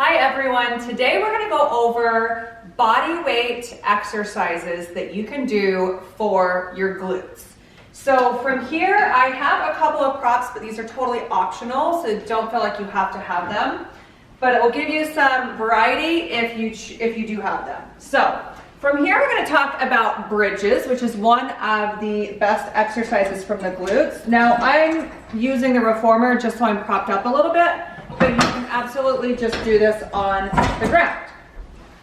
Hi everyone, today we're going to go over body weight exercises that you can do for your glutes. So from here I have a couple of props, but these are totally optional, so don't feel like you have to have them. But it will give you some variety if you do have them. So from here we're going to talk about bridges, which is one of the best exercises from the glutes. Now I'm using the reformer just so I'm propped up a little bit, but you can absolutely just do this on the ground.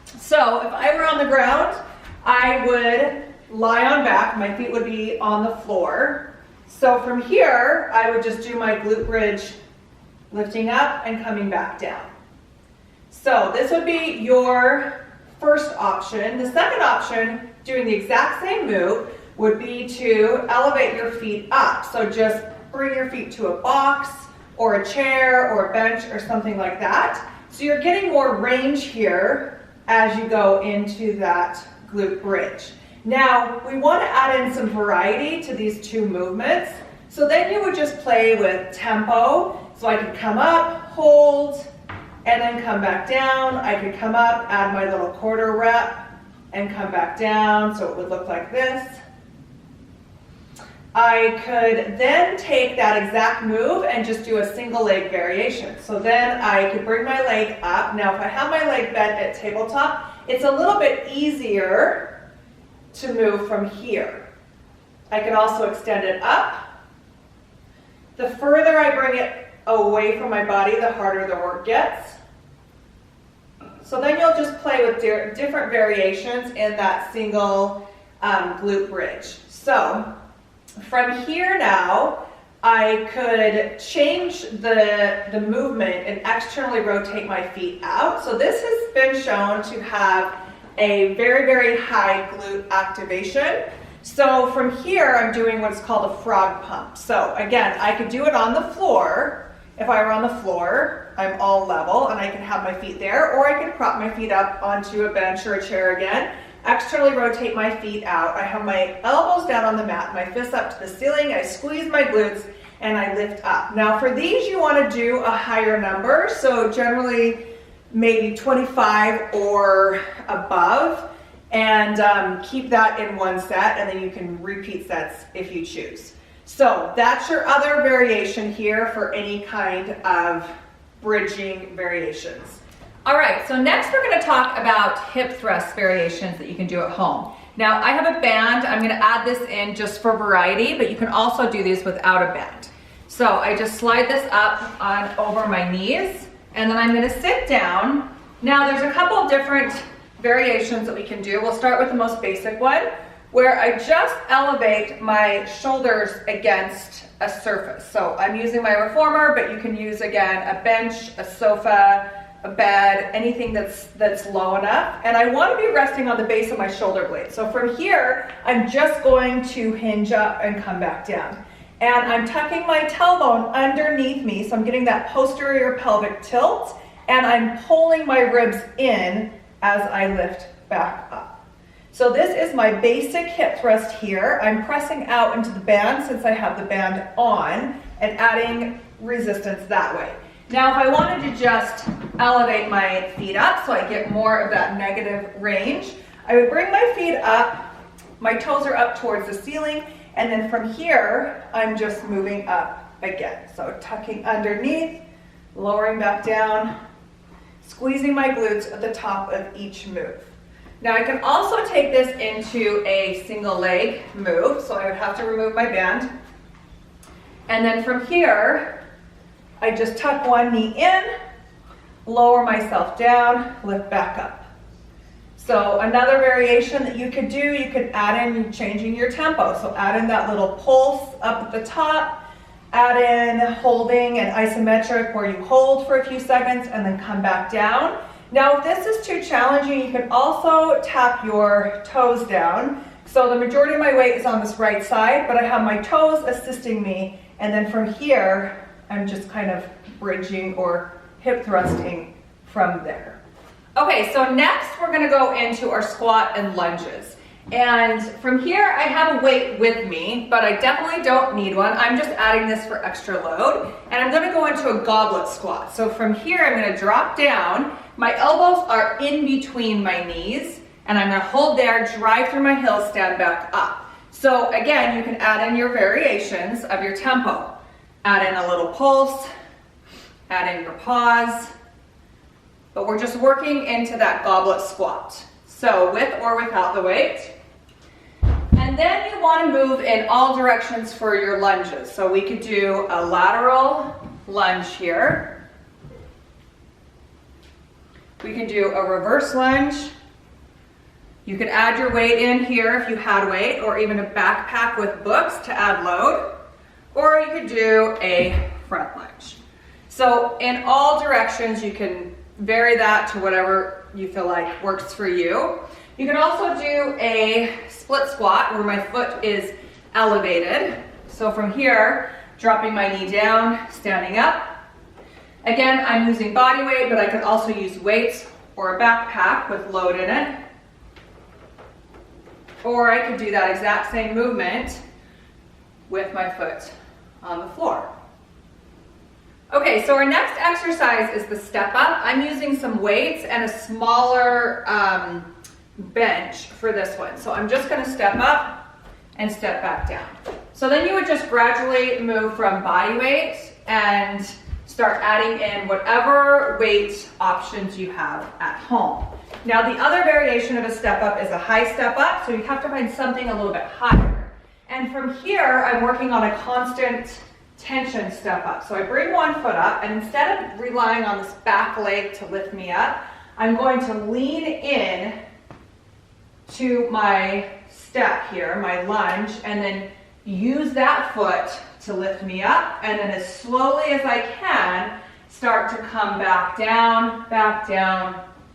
So if I were on the ground, I would lie on back, my feet would be on the floor. So from here, I would just do my glute bridge, lifting up and coming back down. So this would be your first option. The second option, doing the exact same move, would be to elevate your feet up. So just bring your feet to a box or a chair or a bench or something like that. So you're getting more range here as you go into that glute bridge. Now, we want to add in some variety to these two movements. So then you would just play with tempo. So I could come up, hold, and then come back down. I could come up, add my little quarter rep, and come back down. So it would look like this. I could then take that exact move and just do a single leg variation. So then I could bring my leg up. Now if I have my leg bent at tabletop, it's a little bit easier to move from here. I can also extend it up. The further I bring it away from my body, the harder the work gets. So then you'll just play with different variations in that single glute bridge. So from here now, I could change the movement and externally rotate my feet out. So this has been shown to have a very, very high glute activation. So from here, I'm doing what's called a frog pump. So again, I could do it on the floor. If I were on the floor, I'm all level and I can have my feet there, or I could prop my feet up onto a bench or a chair again. Externally rotate my feet out. I have my elbows down on the mat, my fists up to the ceiling. I squeeze my glutes and I lift up. Now for these, you want to do a higher number. So generally maybe 25 or above, and keep that in one set, and then you can repeat sets if you choose. So that's your other variation here for any kind of bridging variations. All right, so next we're going to talk about hip thrust variations that you can do at home. Now I have a band. I'm going to add this in just for variety, but you can also do these without a band. So I just slide this up on over my knees, and then I'm going to sit down. Now there's a couple different variations that we can do. We'll start with the most basic one, where I just elevate my shoulders against a surface. So I'm using my reformer, but you can use, again, a bench, a sofa, a bed, anything that's low enough. And I want to be resting on the base of my shoulder blade. So from here, I'm just going to hinge up and come back down. And I'm tucking my tailbone underneath me, so I'm getting that posterior pelvic tilt, and I'm pulling my ribs in as I lift back up. So this is my basic hip thrust here. I'm pressing out into the band since I have the band on and adding resistance that way. Now if I wanted to just elevate my feet up so I get more of that negative range, I would bring my feet up, my toes are up towards the ceiling, and then from here, I'm just moving up again. So tucking underneath, lowering back down, squeezing my glutes at the top of each move. Now I can also take this into a single leg move, so I would have to remove my band. And then from here, I just tuck one knee in, lower myself down, lift back up. So another variation that you could do, you could add in changing your tempo. So add in that little pulse up at the top, add in holding and isometric where you hold for a few seconds and then come back down. Now if this is too challenging, you can also tap your toes down. So the majority of my weight is on this right side, but I have my toes assisting me, and then from here, I'm just kind of bridging or hip thrusting from there. Okay, so next we're going to go into our squat and lunges. And from here, I have a weight with me, but I definitely don't need one. I'm just adding this for extra load. And I'm gonna go into a goblet squat. So from here, I'm gonna drop down. My elbows are in between my knees, and I'm gonna hold there, drive through my heels, stand back up. So again, you can add in your variations of your tempo. Add in a little pulse, add in your pause, but we're just working into that goblet squat. So with or without the weight. And then you want to move in all directions for your lunges. So we could do a lateral lunge here. We can do a reverse lunge. You could add your weight in here if you had weight, or even a backpack with books to add load. Or you could do a front lunge. So in all directions, you can vary that to whatever you feel like works for you. You can also do a split squat where my foot is elevated. So from here, dropping my knee down, standing up. Again, I'm using body weight, but I could also use weights or a backpack with load in it. Or I could do that exact same movement with my foot on the floor. Okay, so our next exercise is the step up. I'm using some weights and a smaller bench for this one. So I'm just gonna step up and step back down. So then you would just gradually move from body weight and start adding in whatever weight options you have at home. Now the other variation of a step up is a high step up, so you have to find something a little bit higher. And from here, I'm working on a constant tension step up. So I bring one foot up, and instead of relying on this back leg to lift me up, I'm going to lean in to my step here, my lunge, and then use that foot to lift me up, and then as slowly as I can, start to come back down,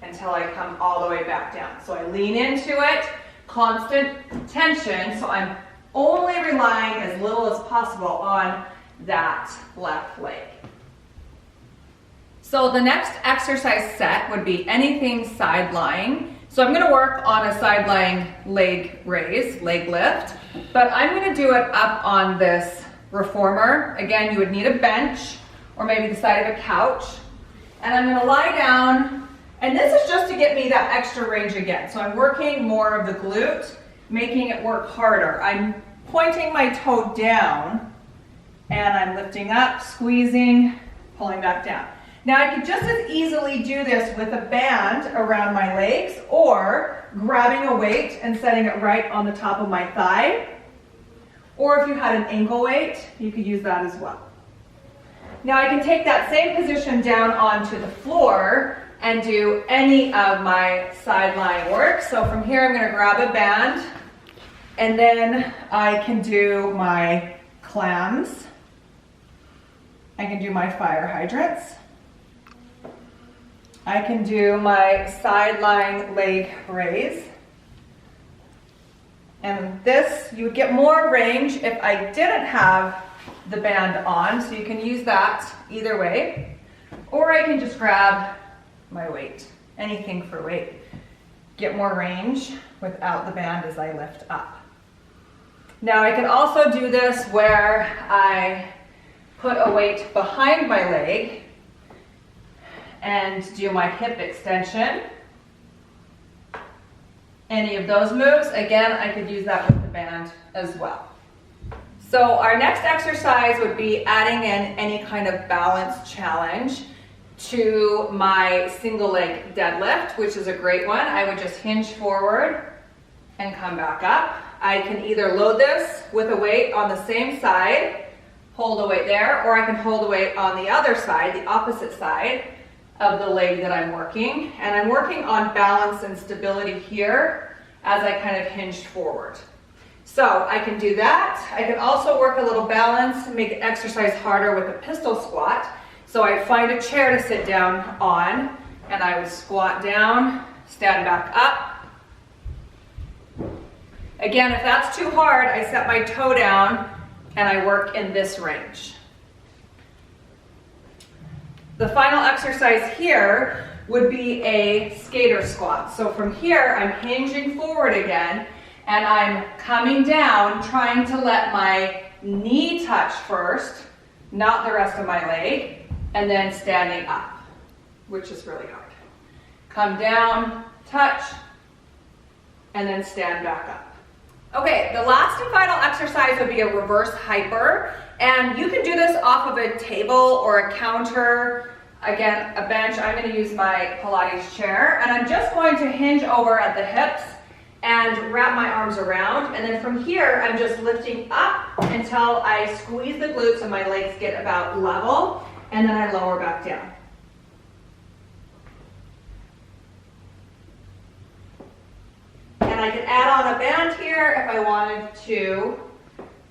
until I come all the way back down. So I lean into it, constant tension, so I'm only relying as little as possible on that left leg. So the next exercise set would be anything side lying. So I'm going to work on a side lying leg raise, leg lift, but I'm going to do it up on this reformer. Again, you would need a bench or maybe the side of a couch. And I'm going to lie down, and this is just to get me that extra range again. So I'm working more of the glute, making it work harder. I'm pointing my toe down, and I'm lifting up, squeezing, pulling back down. Now I could just as easily do this with a band around my legs, or grabbing a weight and setting it right on the top of my thigh. Or if you had an ankle weight, you could use that as well. Now I can take that same position down onto the floor and do any of my side lying work. So from here I'm going to grab a band, and then I can do my clams. I can do my fire hydrants. I can do my side lying leg raise. And this, you would get more range if I didn't have the band on, so you can use that either way. Or I can just grab my weight, anything for weight. Get more range without the band as I lift up. Now I can also do this where I put a weight behind my leg and do my hip extension. Any of those moves, again, I could use that with the band as well. So our next exercise would be adding in any kind of balance challenge to my single leg deadlift, which is a great one. I would just hinge forward and come back up. I can either load this with a weight on the same side, hold a weight there, or I can hold a weight on the other side, the opposite side of the leg that I'm working. And I'm working on balance and stability here as I kind of hinged forward. So I can do that. I can also work a little balance, make the exercise harder with a pistol squat. So I'd find a chair to sit down on, and I would squat down, stand back up. Again, if that's too hard, I set my toe down and I work in this range. The final exercise here would be a skater squat. So from here, I'm hinging forward again, And I'm coming down, trying to let my knee touch first, not the rest of my leg, and then standing up, which is really hard. Come down, touch, and then stand back up. Okay, the last and final exercise would be a reverse hyper, and you can do this off of a table or a counter, again, a bench. I'm going to use my Pilates chair, and I'm just going to hinge over at the hips and wrap my arms around, and then from here I'm just lifting up until I squeeze the glutes and my legs get about level, and then I lower back down. And I can add on a band here if I wanted to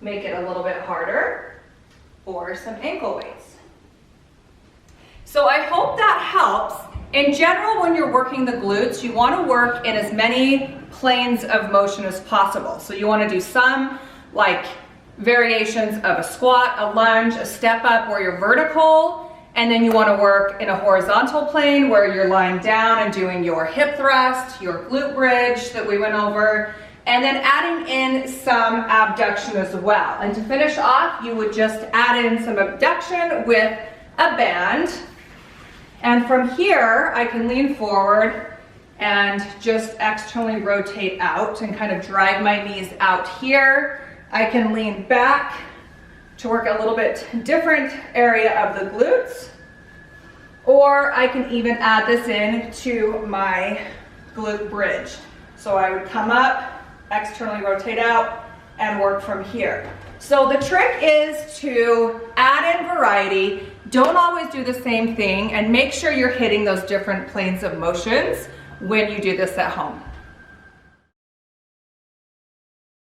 make it a little bit harder, or some ankle weights. So I hope that helps. In general, when you're working the glutes, you want to work in as many planes of motion as possible. So you want to do some like variations of a squat, a lunge, a step up where you're vertical, and then you want to work in a horizontal plane where you're lying down and doing your hip thrust, your glute bridge that we went over, and then adding in some abduction as well. And to finish off, you would just add in some abduction with a band. And from here, I can lean forward and just externally rotate out and kind of drag my knees out here. I can lean back to work a little bit different area of the glutes, or I can even add this in to my glute bridge. So I would come up, externally rotate out, and work from here. So the trick is to add in variety. Don't always do the same thing, and make sure you're hitting those different planes of motions when you do this at home.